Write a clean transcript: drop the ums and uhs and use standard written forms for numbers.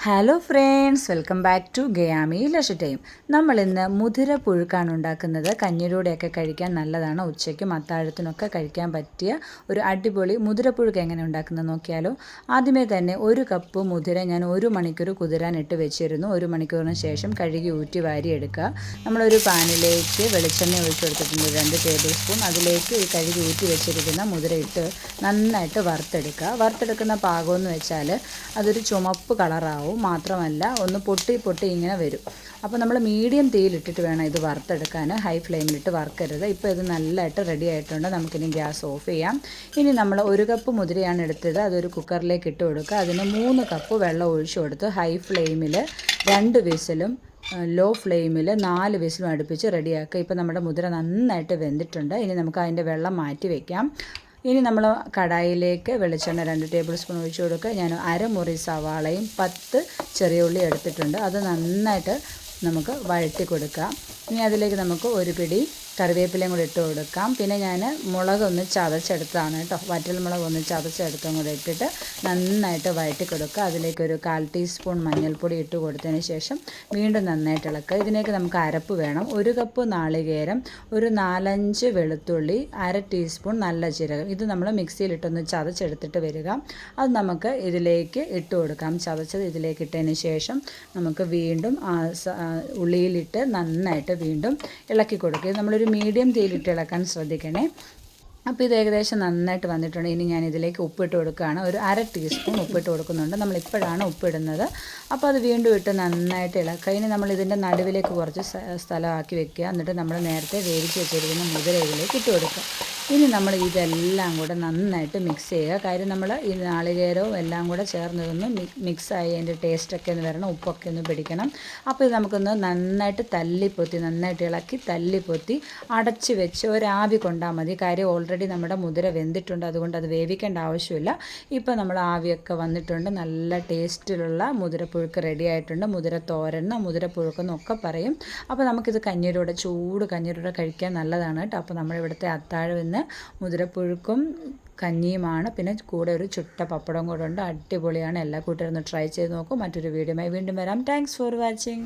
Hello friends, welcome back to ഗയാമി ലഷ്. നമ്മൾ ഇന്ന് മുതിര പുഴുക്കാണ് ഉണ്ടാക്കുന്നത്. കഞ്ഞിലൂടെയൊക്കെ കഴിക്കാൻ നല്ലതാണ്. ഉച്ചയ്ക്കും അത്താഴത്തിനൊക്കെ കഴിക്കാൻ പറ്റിയ ഒരു അടിപൊളി മുതിരപ്പുഴുക്ക് എങ്ങനെ ഉണ്ടാക്കുന്നത് നോക്കിയാലോ. ആദ്യമേ തന്നെ 1 കപ്പ് മുതിര ഞാൻ 1 മണിക്കൂർ കുതിരാനിട്ട് വെച്ചിരുന്നു. 1 മണിക്കൂറിന് ശേഷം കഴുകി ഊറ്റി വാരി എടുക്കുക. നമ്മളൊരു പാനിലേക്ക് വെളിച്ചെണ്ണ ഒഴിച്ചു കൊടുത്തിട്ടുണ്ട് 2 ടേബിൾ സ്പൂൺ. അതിലേക്ക് ഈ കഴുകി ഊറ്റി വെച്ചിരിക്കുന്ന മുതിര ഇട്ട് നന്നായിട്ട് വറുത്തെടുക്കുക. വറുത്തെടുക്കുന്ന പാകമെന്ന് വെച്ചാൽ അതൊരു ചുമപ്പ് കളറാവും. മാത്രമല്ല ഒന്ന് പൊട്ടി ഇങ്ങനെ വരും. അപ്പോൾ നമ്മൾ മീഡിയം തീയിലിട്ടിട്ട് വേണം ഇത് വറുത്തെടുക്കാൻ. ഹൈ ഫ്ലെയിമിലിട്ട് വറുക്കരുത്. ഇപ്പോൾ ഇത് നല്ലതായിട്ട് റെഡി ആയിട്ടുണ്ട്. നമുക്കിനി ഗ്യാസ് ഓഫ് ചെയ്യാം. ഇനി നമ്മൾ 1 കപ്പ് മുതിരയാണ് എടുത്തത്. അതൊരു കുക്കറിലേക്ക് ഇട്ട് കൊടുക്കുക. അതിന് 3 കപ്പ് വെള്ളം ഒഴിച്ചു കൊടുത്ത് ഹൈ ഫ്ലെയിമിൽ 2 വിസിലും ലോ ഫ്ലെയിമിൽ 4 വിസിലും അടുപ്പിച്ച് റെഡിയാക്കുക. ഇപ്പോൾ നമ്മുടെ മുതിര നന്നായിട്ട് വെന്തിട്ടുണ്ട്. ഇനി നമുക്ക് അതിൻ്റെ വെള്ളം മാറ്റി വയ്ക്കാം. ഇനി നമ്മൾ കടായിലേക്ക് വെളിച്ചെണ്ണ 2 ടേബിൾ സ്പൂൺ ഒഴിച്ച് കൊടുക്കുക. ഞാൻ അരമുറി സവാളയും 10 ചെറിയ ഉള്ളി എടുത്തിട്ടുണ്ട്. അത് നന്നായിട്ട് നമുക്ക് വഴറ്റി കൊടുക്കാം. ഇനി അതിലേക്ക് നമുക്ക് ഒരു പിടി കറിവേപ്പിലയും കൂടി ഇട്ട് കൊടുക്കാം. പിന്നെ ഞാൻ മുളകൊന്ന് ചതച്ചെടുത്താണ് കേട്ടോ. വറ്റൽമുളക് ഒന്ന് ചതച്ചെടുത്തും കൂടെ ഇട്ടിട്ട് നന്നായിട്ട് വഴറ്റി കൊടുക്കുക. അതിലേക്ക് ഒരു 1/4 ടീസ്പൂൺ മഞ്ഞൾപ്പൊടി ഇട്ട് കൊടുത്തതിന് ശേഷം വീണ്ടും നന്നായിട്ട് ഇളക്കുക. ഇതിലേക്ക് നമുക്ക് അരപ്പ് വേണം. 1 കപ്പ് നാളികേരം, ഒരു 4-5 വെളുത്തുള്ളി, 1/2 ടീസ്പൂൺ നല്ല ജീരകം. ഇത് നമ്മൾ മിക്സിയിലിട്ടൊന്ന് ചതച്ചെടുത്തിട്ട് വരിക. അത് നമുക്ക് ഇതിലേക്ക് ഇട്ട് കൊടുക്കാം. ചതച്ചത് ഇതിലേക്ക് ഇട്ടതിന് ശേഷം നമുക്ക് വീണ്ടും ഉള്ളിയിലിട്ട് നന്നായിട്ട് വീണ്ടും ഇളക്കി കൊടുക്കുക. ഇത് നമ്മളൊരു മീഡിയം തീയിലിട്ട് ഇളക്കാൻ ശ്രദ്ധിക്കണേ. അപ്പോൾ ഇത് ഏകദേശം നന്നായിട്ട് വന്നിട്ടുണ്ട്. ഇനി ഞാൻ ഇതിലേക്ക് ഉപ്പിട്ട് കൊടുക്കുകയാണ്. ഒരു 1/2 ടീസ്പൂൺ ഉപ്പിട്ട് കൊടുക്കുന്നുണ്ട്. നമ്മളിപ്പോഴാണ് ഉപ്പിടുന്നത്. അപ്പോൾ അത് വീണ്ടും ഇട്ട് നന്നായിട്ട് ഇളക്കുക. ഇനി നമ്മൾ ഇതിൻ്റെ നടുവിലേക്ക് കുറച്ച് സ്ഥലമാക്കി വെക്കുക. എന്നിട്ട് നമ്മൾ നേരത്തെ വേവിച്ച് വെച്ചിരിക്കുന്ന മുതിര ഇതിലേക്ക് ഇട്ട് കൊടുക്കുക. ഇനി നമ്മൾ ഇതെല്ലാം കൂടെ നന്നായിട്ട് മിക്സ് ചെയ്യുക. കാര്യം നമ്മൾ ഈ നാളികേരവും എല്ലാം കൂടെ ചേർന്നതൊന്ന് മിക്സായി അതിൻ്റെ ടേസ്റ്റൊക്കെ ഒന്ന് വരണം, ഉപ്പൊക്കെ ഒന്ന് പിടിക്കണം. അപ്പോൾ ഇത് നമുക്കൊന്ന് നന്നായിട്ട് തല്ലിപ്പൊത്തി, നന്നായിട്ട് ഇളക്കി തല്ലിപ്പൊത്തി അടച്ച് വെച്ച് ഒരാവി കൊണ്ടാൽ മതി. കാര്യം ഓൾറെഡി നമ്മുടെ മുതിര വെന്തിട്ടുണ്ട്. അതുകൊണ്ട് അത് വേവിക്കേണ്ട ആവശ്യമില്ല. ഇപ്പോൾ നമ്മൾ ആവിയൊക്കെ വന്നിട്ടുണ്ട്. നല്ല ടേസ്റ്റിലുള്ള മുതിരപ്പുഴുക്ക് റെഡി ആയിട്ടുണ്ട്. മുതിര തോരൻ, മുതിരപ്പുഴുക്കെന്നൊക്കെ പറയും. അപ്പോൾ നമുക്കിത് കഞ്ഞിയുടെ ചൂട് കഞ്ഞിയുടെ കഴിക്കാൻ നല്ലതാണ് കേട്ടോ. അപ്പോൾ നമ്മളിവിടുത്തെ അത്താഴം ഇന്ന് മുതിരപ്പുഴുക്കും കഞ്ഞിയുമാണ്. പിന്നെ കൂടെ ഒരു ചുട്ട പപ്പടം കൂടെ ഉണ്ട്. അടിപൊളിയാണ്. എല്ലാ കൂട്ടരും ഒന്ന് ട്രൈ ചെയ്ത് നോക്കും. മറ്റൊരു വീഡിയോയുമായി വീണ്ടും വരാം. Thanks for watching.